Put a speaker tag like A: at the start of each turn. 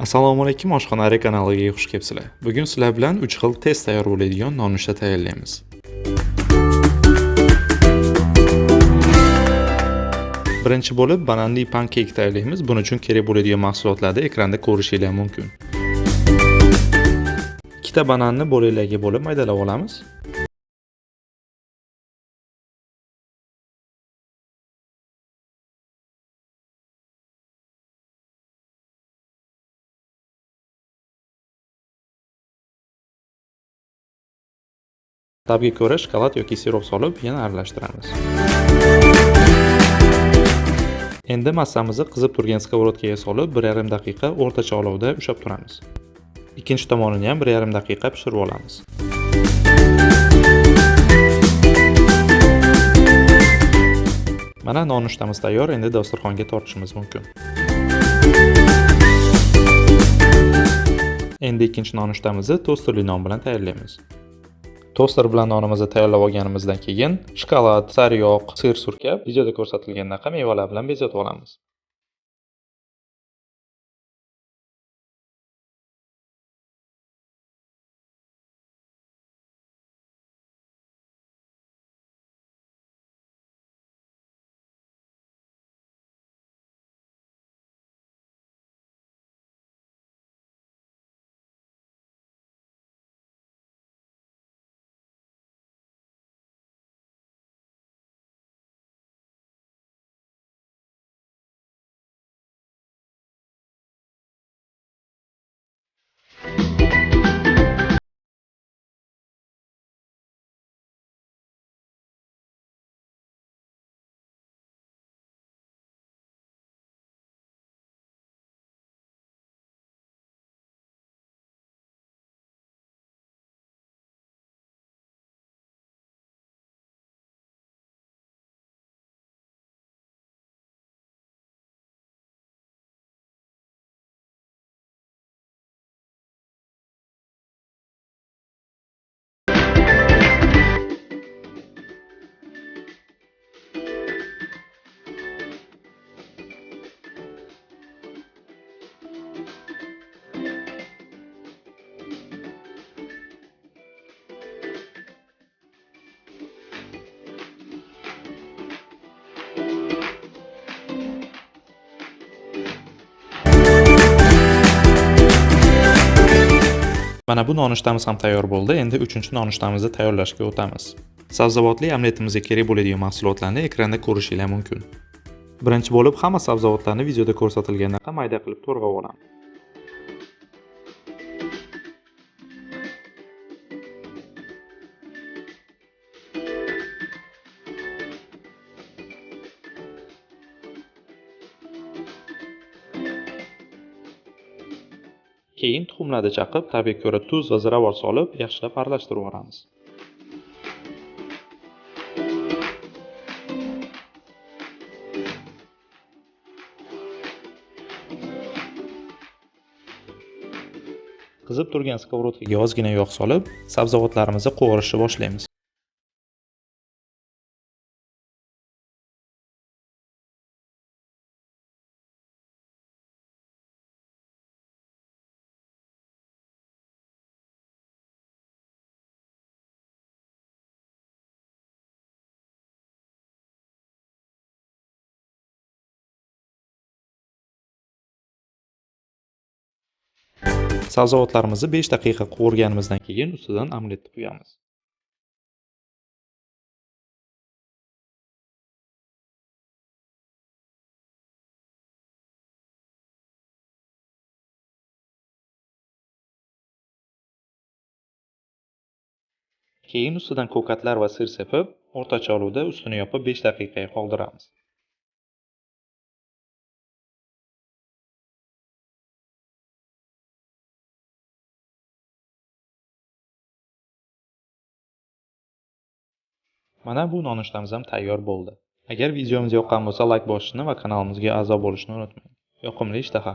A: Assalomu alaykum, oshxonari kanaliga xush kelibsizlar. Bugun sizlar bilan 3 xil tez tayyor bo'ladigan nonushta tayyorlaymiz. Birinchi bo'lib bananli pankeyk tayyorlaymiz. Buning uchun kerak bo'ladigan mahsulotlarni ekranda ko'rishingiz mumkin. Ikkita bananni bo'laklarga bo'lib maydalab olamiz. Tabga ko'ra shokolad yoki sirop solib yana aralashtiramiz. Endi massamizni qizib turgan skоворodkaga solib 1,5 daqiqa o'rtacha olovda ushlab turamiz. Ikkinchi tomonini ham 1,5 daqiqa pishirib olamiz. Mana nonushtamiz tayyor, endi dasturxonga tortishimiz mumkin. Endi ikkinchi nonushtamizni tosterli non bilan tayyorlaymiz. Toster bilan nonimizni tayyorlab olganimizdan keyin shokolad, sariyog', sir surkab, videoda ko'rsatilganidek mevalar bilan bezatib olamiz. Mana bu nonushtamiz ham tayyor bo'ldi. Endi 3-chi nonushtamizni tayyorlashga o'tamiz. Sabzavotli omletimizga kerak bo'ladigan mahsulotlarni ekranda ko'rishingiz mumkin. Birinchi bo'lib hamma sabzavotlarni videoda ko'rsatilganidek mayda qilib to'g'rab olamiz. Keyin tuxumlarni chaqib, tabiga ko'ra tuz va ziravor solib, yaxshilab aralashtirib olamiz. Qizib turgan skоворodkaga ozgina yog' solib, sabzavotlarimizni qovurishni boshlaymiz. Sabzavotlarimizni 5 daqiqa qovurganimizdan keyin ustidan omletni quyamiz. Keyin ustidan ko'katlar va sir sepib, o'rtacha olovda ustini yopib 5 daqiqaga qoldiramiz. Mana bu nonushtamiz ham tayyor bo'ldi. Agar videomiz yoqqan bo'lsa, like bosishni va kanalimizga a'zo bo'lishni unutmang. Yoqimli ishtaha!